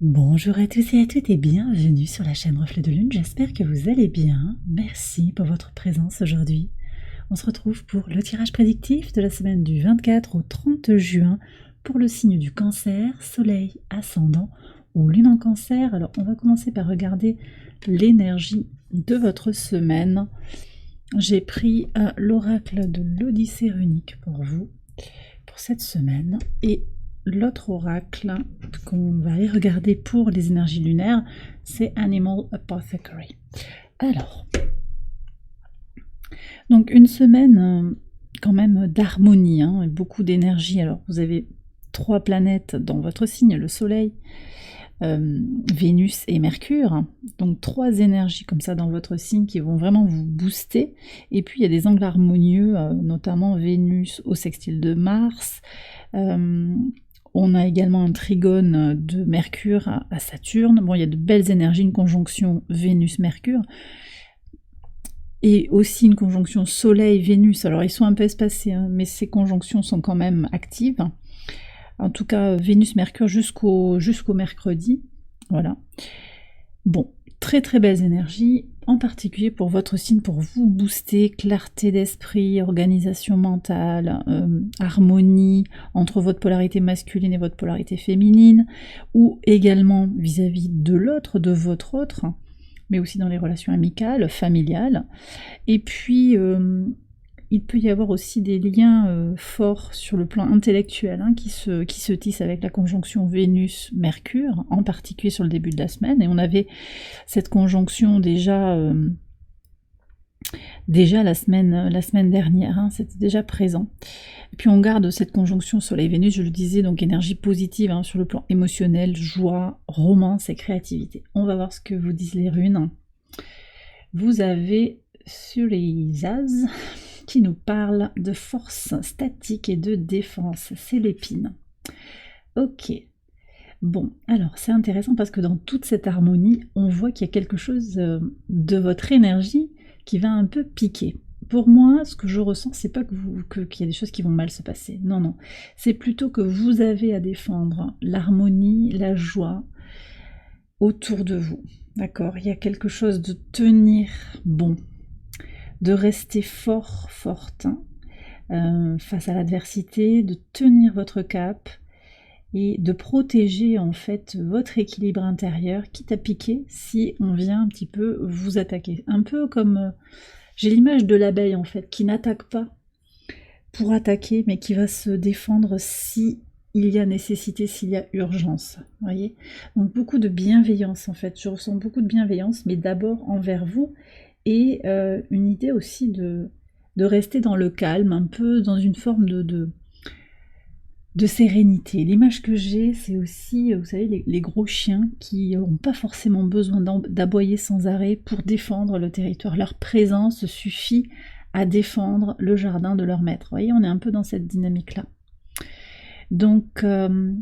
Bonjour à tous et à toutes et bienvenue sur la chaîne Reflet de Lune, j'espère que vous allez bien. Merci pour votre présence aujourd'hui. On se retrouve pour le tirage prédictif de la semaine du 24 au 30 juin pour le signe du Cancer, Soleil, Ascendant ou Lune en Cancer. Alors on va commencer par regarder l'énergie de votre semaine. J'ai pris l'oracle de l'Odyssée runique pour vous, pour cette semaine, et l'autre oracle qu'on va aller regarder pour les énergies lunaires, c'est Animal Apothecary. Alors, donc une semaine quand même d'harmonie, hein, beaucoup d'énergie. Alors vous avez 3 planètes dans votre signe, le Soleil, Vénus et Mercure, donc 3 énergies comme ça dans votre signe qui vont vraiment vous booster. Et puis il y a des angles harmonieux, notamment Vénus au sextile de Mars. On a également un trigone de Mercure à Saturne. Bon, il y a de belles énergies, une conjonction Vénus-Mercure. Et aussi une conjonction Soleil-Vénus. Alors, ils sont un peu espacés, hein, mais ces conjonctions sont quand même actives. En tout cas, Vénus-Mercure jusqu'au mercredi. Voilà. Bon, très très belles énergies, en particulier pour votre signe, pour vous booster, clarté d'esprit, organisation mentale, harmonie entre votre polarité masculine et votre polarité féminine, ou également vis-à-vis de l'autre, de votre autre, mais aussi dans les relations amicales, familiales. Et puis, il peut y avoir aussi des liens forts sur le plan intellectuel, hein, qui se tissent avec la conjonction Vénus-Mercure, en particulier sur le début de la semaine. Et on avait cette conjonction déjà la semaine dernière, hein, c'était déjà présent. Et puis on garde cette conjonction Soleil-Vénus, je le disais, donc énergie positive, hein, sur le plan émotionnel, joie, romance et créativité. On va voir ce que vous disent les runes. Vous avez sur les As qui nous parle de force statique et de défense, c'est l'épine. Ok, bon, alors c'est intéressant parce que dans toute cette harmonie, on voit qu'il y a quelque chose de votre énergie qui va un peu piquer. Pour moi, ce que je ressens, c'est pas qu'il y a des choses qui vont mal se passer. Non, non. C'est plutôt que vous avez à défendre l'harmonie, la joie autour de vous. D'accord? Il y a quelque chose de tenir bon, de rester forte, face à l'adversité, de tenir votre cap et de protéger en fait votre équilibre intérieur, quitte à piquer si on vient un petit peu vous attaquer. Un peu comme, j'ai l'image de l'abeille en fait, qui n'attaque pas pour attaquer, mais qui va se défendre si il y a nécessité, s'il y a urgence. Voyez, donc beaucoup de bienveillance en fait. Je ressens beaucoup de bienveillance, mais d'abord envers vous, et une idée aussi de rester dans le calme, un peu dans une forme de sérénité. L'image que j'ai, c'est aussi, vous savez, les gros chiens qui n'ont pas forcément besoin d'aboyer sans arrêt pour défendre le territoire. Leur présence suffit à défendre le jardin de leur maître. Vous voyez, on est un peu dans cette dynamique-là. Donc, il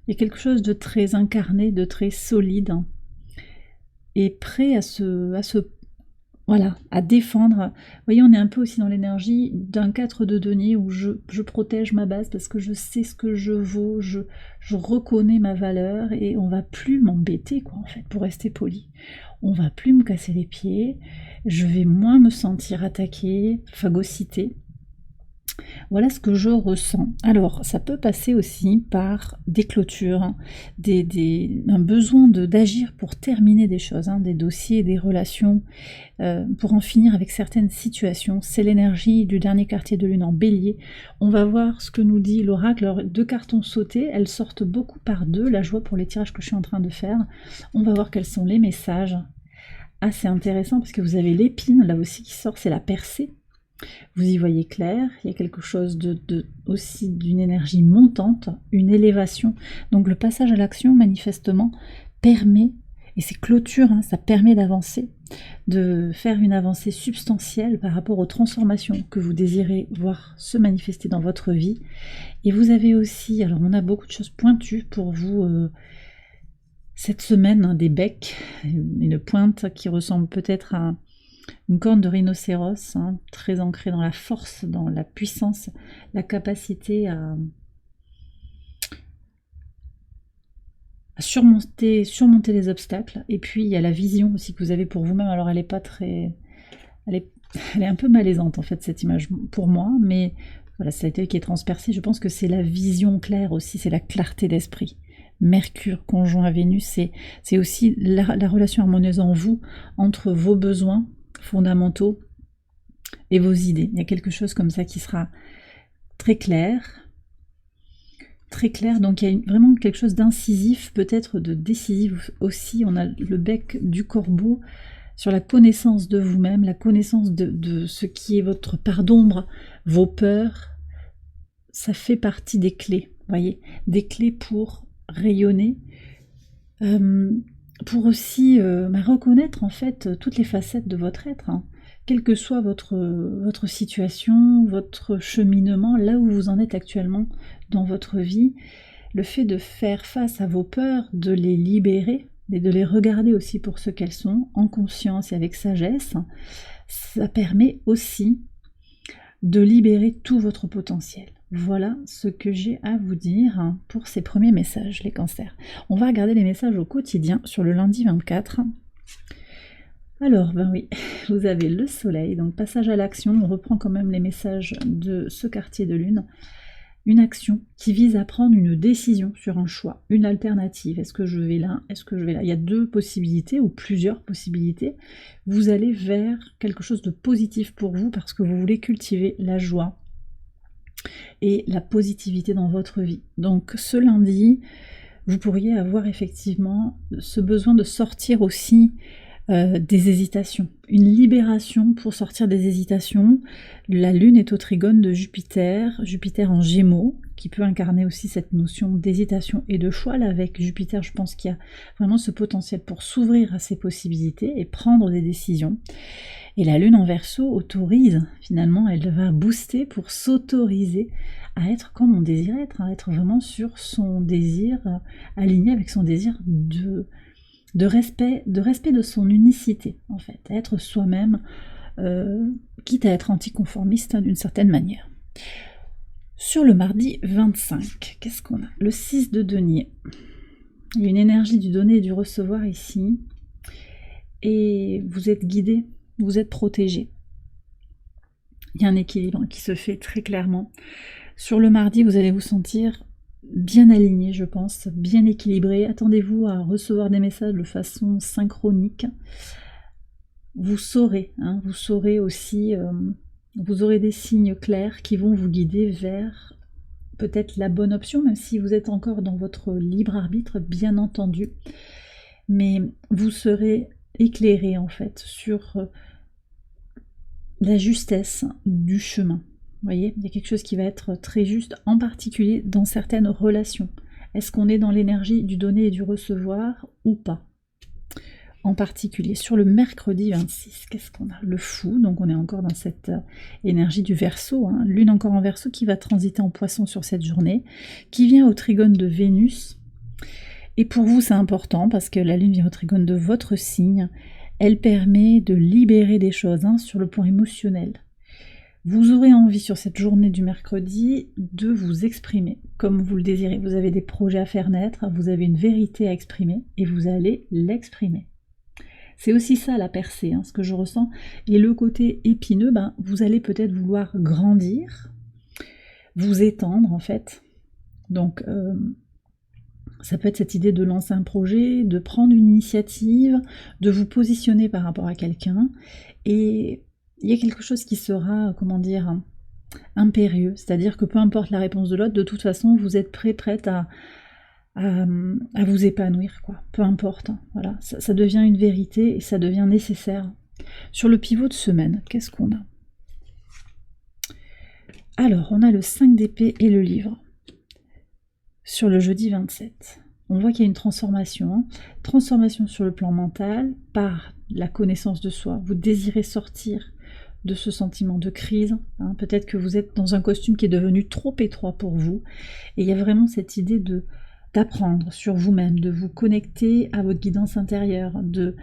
y a quelque chose de très incarné, de très solide, hein, et prêt voilà, à défendre. Vous voyez, on est un peu aussi dans l'énergie d'un 4 de denier où je protège ma base parce que je sais ce que je vaux, je reconnais ma valeur et on va plus m'embêter, quoi, en fait, pour rester poli. On va plus me casser les pieds, je vais moins me sentir attaquée, phagocytée. Voilà ce que je ressens. Alors, ça peut passer aussi par des clôtures, hein, un besoin d'agir pour terminer des choses, hein, des dossiers, des relations, pour en finir avec certaines situations. C'est l'énergie du dernier quartier de lune en bélier. On va voir ce que nous dit l'oracle. Alors, 2 cartes ont sauté, elles sortent beaucoup par 2, la joie pour les tirages que je suis en train de faire. On va voir quels sont les messages. Ah, c'est intéressant parce que vous avez l'épine, là aussi, qui sort, c'est la percée. Vous y voyez clair, il y a quelque chose aussi d'une énergie montante, une élévation. Donc le passage à l'action, manifestement, permet, et ces clôtures, hein, ça permet d'avancer, de faire une avancée substantielle par rapport aux transformations que vous désirez voir se manifester dans votre vie. Et vous avez aussi, alors on a beaucoup de choses pointues pour vous cette semaine, hein, des becs, une pointe qui ressemble peut-être à une corne de rhinocéros, hein, très ancrée dans la force, dans la puissance, la capacité à surmonter les obstacles. Et puis il y a la vision aussi que vous avez pour vous-même. Alors elle est pas très... Elle est, elle est un peu malaisante en fait cette image pour moi, mais voilà, c'est la télé qui est transpercée. Je pense que c'est la vision claire aussi, c'est la clarté d'esprit. Mercure conjoint à Vénus, c'est aussi la relation harmonieuse en vous entre vos besoins fondamentaux et vos idées. Il y a quelque chose comme ça qui sera très clair, donc il y a vraiment quelque chose d'incisif, peut-être de décisif aussi. On a le bec du corbeau sur la connaissance de vous-même, la connaissance de ce qui est votre part d'ombre, vos peurs. Ça fait partie des clés, voyez, des clés pour rayonner, pour aussi reconnaître en fait toutes les facettes de votre être, hein. Quelle que soit votre situation, votre cheminement, là où vous en êtes actuellement dans votre vie, le fait de faire face à vos peurs, de les libérer, et de les regarder aussi pour ce qu'elles sont, en conscience et avec sagesse, ça permet aussi de libérer tout votre potentiel. Voilà ce que j'ai à vous dire pour ces premiers messages, les cancers. On va regarder les messages au quotidien sur le lundi 24. Alors, ben oui, vous avez le soleil, donc passage à l'action, on reprend quand même les messages de ce quartier de lune. Une action qui vise à prendre une décision sur un choix, une alternative. Est-ce que je vais là? Est-ce que je vais là? Il y a deux possibilités ou plusieurs possibilités. Vous allez vers quelque chose de positif pour vous parce que vous voulez cultiver la joie et la positivité dans votre vie. Donc ce lundi, vous pourriez avoir effectivement ce besoin de sortir aussi des hésitations, une libération pour sortir des hésitations. La lune est au trigone de Jupiter, Jupiter en Gémeaux, qui peut incarner aussi cette notion d'hésitation et de choix. Là, avec Jupiter, je pense qu'il y a vraiment ce potentiel pour s'ouvrir à ces possibilités et prendre des décisions. Et la lune en Verseau autorise, finalement, elle va booster pour s'autoriser à être comme on désire être, à être vraiment sur son désir, aligné avec son désir de respect de son unicité, en fait, à être soi-même, quitte à être anticonformiste d'une certaine manière. Sur le mardi 25, qu'est-ce qu'on a? Le 6 de denier. Il y a une énergie du donner et du recevoir ici, et vous êtes guidé, vous êtes protégé. Il y a un équilibre qui se fait très clairement. Sur le mardi, vous allez vous sentir bien aligné, je pense, bien équilibré. Attendez-vous à recevoir des messages de façon synchronique. Vous saurez aussi, vous aurez des signes clairs qui vont vous guider vers peut-être la bonne option, même si vous êtes encore dans votre libre arbitre, bien entendu. Mais vous serez éclairé en fait sur la justesse du chemin. Vous voyez, il y a quelque chose qui va être très juste, en particulier dans certaines relations. Est-ce qu'on est dans l'énergie du donner et du recevoir ou pas? En particulier, sur le mercredi 26, qu'est-ce qu'on a? Le fou, donc on est encore dans cette énergie du Verseau, hein. Lune encore en Verseau qui va transiter en Poisson sur cette journée, qui vient au trigone de Vénus. Et pour vous, c'est important parce que la Lune vient au trigone de votre signe. Elle permet de libérer des choses sur le plan émotionnel. Vous aurez envie sur cette journée du mercredi de vous exprimer comme vous le désirez. Vous avez des projets à faire naître, vous avez une vérité à exprimer et vous allez l'exprimer. C'est aussi ça la percée, ce que je ressens. Et le côté épineux, vous allez peut-être vouloir grandir, vous étendre en fait. Donc ça peut être cette idée de lancer un projet, de prendre une initiative, de vous positionner par rapport à quelqu'un. Et il y a quelque chose qui sera, impérieux. C'est-à-dire que peu importe la réponse de l'autre, de toute façon, vous êtes prête à vous épanouir, quoi. Peu importe. Voilà, ça devient une vérité et ça devient nécessaire. Sur le pivot de semaine, qu'est-ce qu'on a? Alors, on a le 5 d'épée et le livre. Sur le jeudi 27. On voit qu'il y a une transformation. Transformation sur le plan mental, par la connaissance de soi. Vous désirez sortir de ce sentiment de crise. Peut-être que vous êtes dans un costume qui est devenu trop étroit pour vous. Et il y a vraiment cette idée d'apprendre sur vous-même, de vous connecter à votre guidance intérieure, de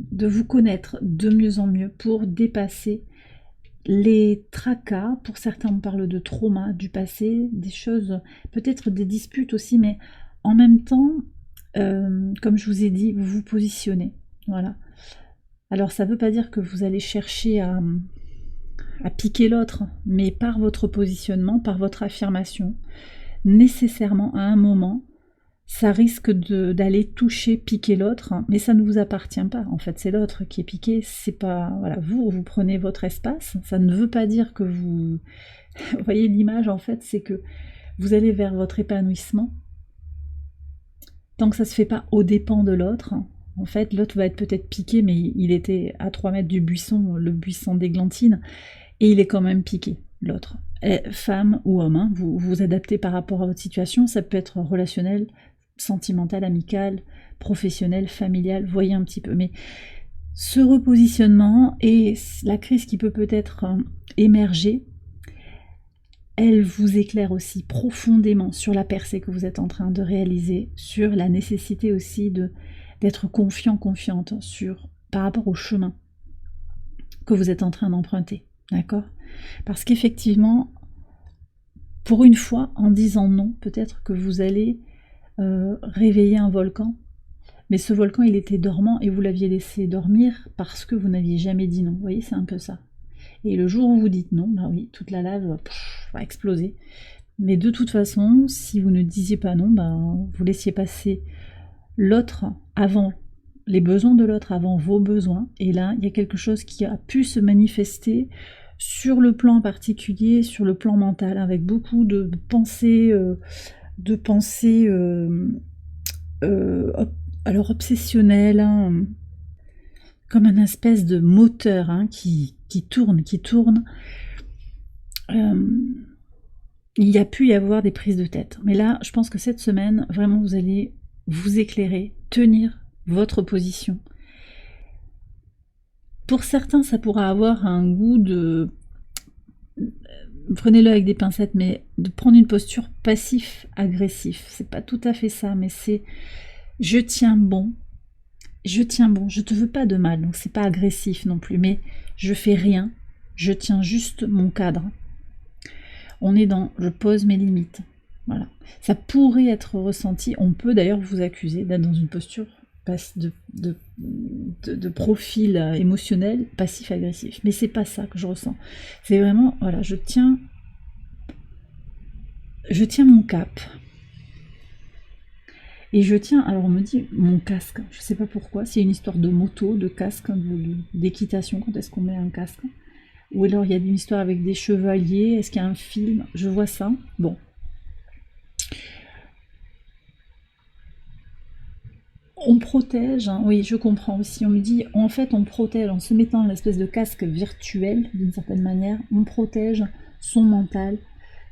vous connaître de mieux en mieux pour dépasser les tracas. Pour certains on parle de trauma du passé, des choses, peut-être des disputes aussi, mais En même temps, comme je vous ai dit, vous vous positionnez. Voilà. Alors ça ne veut pas dire que vous allez chercher à piquer l'autre, mais par votre positionnement, par votre affirmation, nécessairement à un moment, ça risque d'aller toucher, piquer l'autre, mais ça ne vous appartient pas. En fait, c'est l'autre qui est piqué, c'est pas... Voilà, vous prenez votre espace, ça ne veut pas dire que vous... Vous voyez l'image, en fait, c'est que vous allez vers votre épanouissement, tant que ça se fait pas aux dépens de l'autre. En fait, l'autre va être peut-être piqué, mais il était à 3 mètres du buisson, le buisson d'églantine, et il est quand même piqué, l'autre. Femme ou homme, hein, vous vous adaptez par rapport à votre situation, ça peut être relationnel, sentimental, amical, professionnel, familial, voyez un petit peu. Mais ce repositionnement et la crise qui peut peut-être émerger, elle vous éclaire aussi profondément sur la percée que vous êtes en train de réaliser, sur la nécessité aussi d'être confiant, confiante par rapport au chemin que vous êtes en train d'emprunter. D'accord ? Parce qu'effectivement, pour une fois, en disant non, peut-être que vous allez réveiller un volcan, mais ce volcan, il était dormant et vous l'aviez laissé dormir parce que vous n'aviez jamais dit non. Vous voyez, c'est un peu ça. Et le jour où vous dites non, bah oui, toute la lave va exploser. Mais de toute façon, si vous ne disiez pas non, bah, vous laissiez passer l'autre avant les besoins de l'autre, avant vos besoins. Et là, il y a quelque chose qui a pu se manifester sur le plan particulier, sur le plan mental, avec beaucoup de pensées, alors obsessionnelles, hein, comme un espèce de moteur hein, qui tourne. Il y a pu y avoir des prises de tête. Mais là, je pense que cette semaine, vraiment, vous allez vous éclairer, tenir votre position. Pour certains, ça pourra avoir un goût de... Prenez-le avec des pincettes, mais de prendre une posture passif-agressif. C'est pas tout à fait ça, mais c'est je tiens bon, je te veux pas de mal, donc c'est pas agressif non plus, mais je fais rien, je tiens juste mon cadre. On est dans je pose mes limites. Voilà. Ça pourrait être ressenti, on peut d'ailleurs vous accuser d'être dans une posture de profil émotionnel passif-agressif, mais c'est pas ça que je ressens. C'est vraiment, voilà, je tiens mon cap. Et je tiens, alors on me dit mon casque, je sais pas pourquoi, c'est une histoire de moto, de casque, d'équitation, quand est-ce qu'on met un casque? Ou alors il y a une histoire avec des chevaliers, est-ce qu'il y a un film? Je vois ça, bon. On protège, hein, oui je comprends aussi, on me dit en fait on protège, en se mettant une espèce de casque virtuel d'une certaine manière, on protège son mental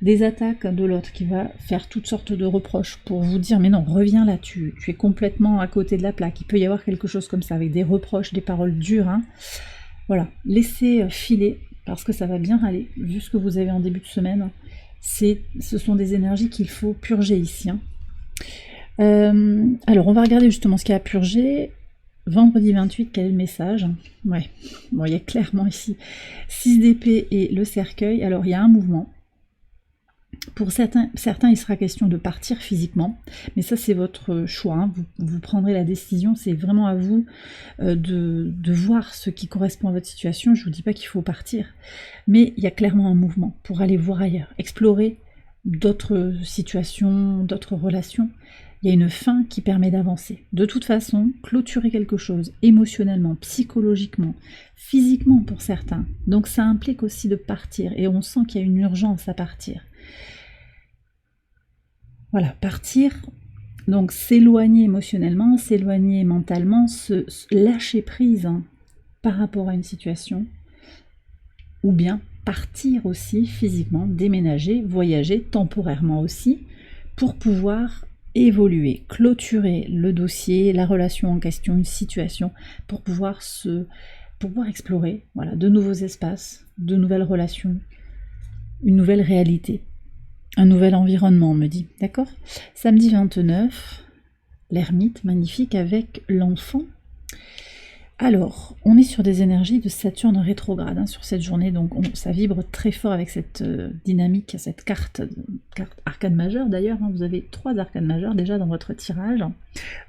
des attaques de l'autre qui va faire toutes sortes de reproches pour vous dire mais non reviens là, tu es complètement à côté de la plaque, il peut y avoir quelque chose comme ça avec des reproches, des paroles dures, hein. Voilà, laissez filer parce que ça va bien aller, vu ce que vous avez en début de semaine, ce sont des énergies qu'il faut purger ici, hein. Alors on va regarder justement ce qu'il y a à purger. Vendredi 28, quel est le message? Ouais, bon il y a clairement ici 6 d'épée et le cercueil. Alors il y a un mouvement. Pour certains il sera question de partir physiquement, mais ça c'est votre choix, hein. Vous prendrez la décision, c'est vraiment à vous de voir ce qui correspond à votre situation. Je ne vous dis pas qu'il faut partir, mais il y a clairement un mouvement pour aller voir ailleurs, explorer d'autres situations, d'autres relations. Il y a une fin qui permet d'avancer. De toute façon, clôturer quelque chose émotionnellement, psychologiquement, physiquement pour certains. Donc ça implique aussi de partir et on sent qu'il y a une urgence à partir. Voilà, partir, donc s'éloigner émotionnellement, s'éloigner mentalement, se lâcher prise hein, par rapport à une situation, ou bien partir aussi physiquement, déménager, voyager temporairement aussi, pour pouvoir évoluer, clôturer le dossier, la relation en question, une situation, pour pouvoir explorer voilà, de nouveaux espaces, de nouvelles relations, une nouvelle réalité, un nouvel environnement, on me dit, d'accord? Samedi 29, l'ermite, magnifique, avec l'enfant. Alors, on est sur des énergies de Saturne rétrograde sur cette journée, donc ça vibre très fort avec cette dynamique, cette carte arcane majeure d'ailleurs. Vous avez 3 arcanes majeures déjà dans votre tirage,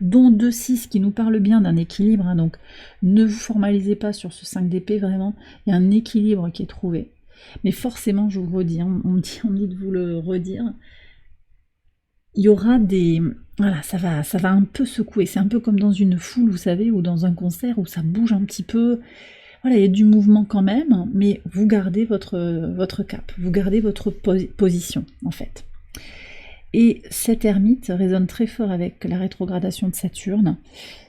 dont 2-6 qui nous parlent bien d'un équilibre, donc ne vous formalisez pas sur ce 5 d'épée, vraiment, il y a un équilibre qui est trouvé. Mais forcément, je vous redis, on me dit de vous le redire, il y aura des... Voilà, ça va un peu secouer. C'est un peu comme dans une foule, vous savez, ou dans un concert où ça bouge un petit peu. Voilà, il y a du mouvement quand même, mais vous gardez votre cap, vous gardez votre position, en fait. Et cette ermite résonne très fort avec la rétrogradation de Saturne.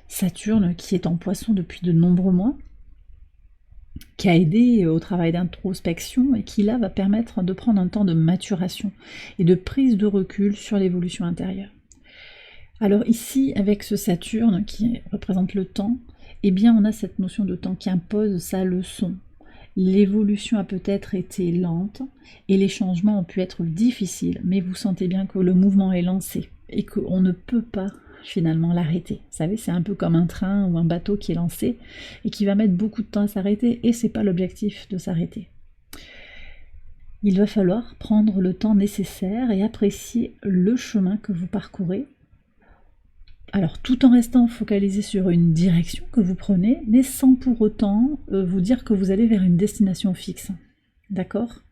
Saturne qui est en Poisson depuis de nombreux mois, qui a aidé au travail d'introspection et qui là va permettre de prendre un temps de maturation et de prise de recul sur l'évolution intérieure. Alors ici, avec ce Saturne qui représente le temps, eh bien on a cette notion de temps qui impose sa leçon. L'évolution a peut-être été lente et les changements ont pu être difficiles, mais vous sentez bien que le mouvement est lancé et qu'on ne peut pas finalement l'arrêter. Vous savez, c'est un peu comme un train ou un bateau qui est lancé et qui va mettre beaucoup de temps à s'arrêter, et c'est pas l'objectif de s'arrêter. Il va falloir prendre le temps nécessaire et apprécier le chemin que vous parcourez. Alors, tout en restant focalisé sur une direction que vous prenez, mais sans pour autant vous dire que vous allez vers une destination fixe. D'accord ?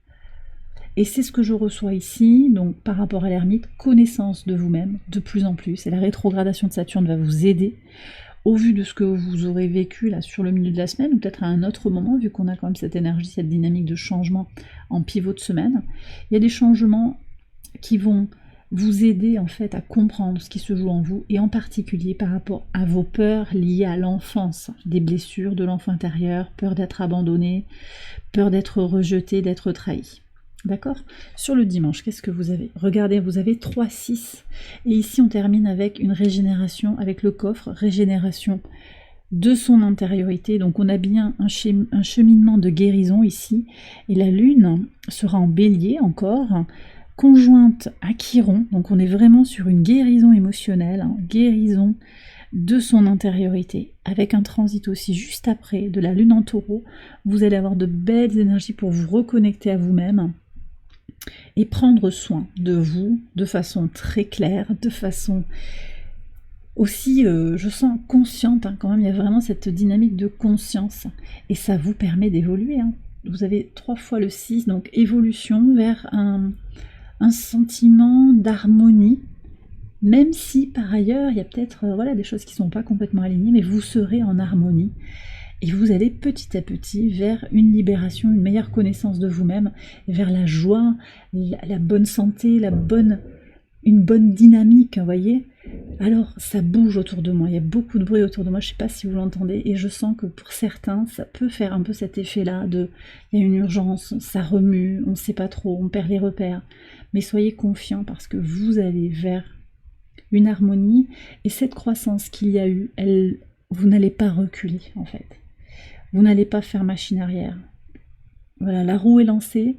Et c'est ce que je reçois ici, donc par rapport à l'ermite, connaissance de vous-même de plus en plus. Et la rétrogradation de Saturne va vous aider, au vu de ce que vous aurez vécu là sur le milieu de la semaine, ou peut-être à un autre moment, vu qu'on a quand même cette énergie, cette dynamique de changement en pivot de semaine. Il y a des changements qui vont vous aider en fait à comprendre ce qui se joue en vous, et en particulier par rapport à vos peurs liées à l'enfance, des blessures de l'enfant intérieur, peur d'être abandonné, peur d'être rejeté, d'être trahi. D'accord ? Sur le dimanche, qu'est-ce que vous avez ? Regardez, vous avez 3-6, et ici on termine avec une régénération, avec le coffre, régénération de son intériorité. Donc on a bien un cheminement de guérison ici, et la lune sera en bélier encore, conjointe à Chiron, donc on est vraiment sur une guérison émotionnelle, guérison de son intériorité, avec un transit aussi juste après de la lune en taureau. Vous allez avoir de belles énergies pour vous reconnecter à vous-même et prendre soin de vous de façon très claire, de façon aussi, je sens, consciente, quand même, il y a vraiment cette dynamique de conscience, et ça vous permet d'évoluer. Vous avez 3 fois le 6, donc évolution vers un sentiment d'harmonie, même si par ailleurs il y a peut-être des choses qui ne sont pas complètement alignées, mais vous serez en harmonie et vous allez petit à petit vers une libération, une meilleure connaissance de vous-même, vers la joie, la bonne santé, une bonne dynamique, vous voyez. Alors ça bouge autour de moi, il y a beaucoup de bruit autour de moi, je ne sais pas si vous l'entendez, et je sens que pour certains ça peut faire un peu cet effet-là de il y a une urgence, ça remue, on ne sait pas trop, on perd les repères, mais soyez confiants parce que vous allez vers une harmonie, et cette croissance qu'il y a eu, vous n'allez pas reculer en fait, vous n'allez pas faire machine arrière. Voilà, la roue est lancée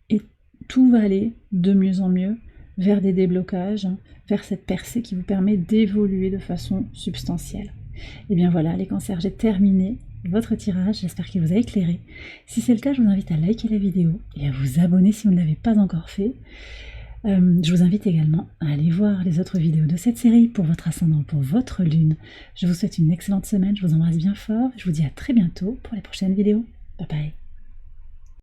et tout va aller de mieux en mieux vers des déblocages, vers cette percée qui vous permet d'évoluer de façon substantielle. Et bien voilà, les cancers, j'ai terminé votre tirage, j'espère qu'il vous a éclairé. Si c'est le cas, je vous invite à liker la vidéo et à vous abonner si vous ne l'avez pas encore fait. Je vous invite également à aller voir les autres vidéos de cette série pour votre ascendant, pour votre lune. Je vous souhaite une excellente semaine, je vous embrasse bien fort, je vous dis à très bientôt pour les prochaines vidéos. Bye bye.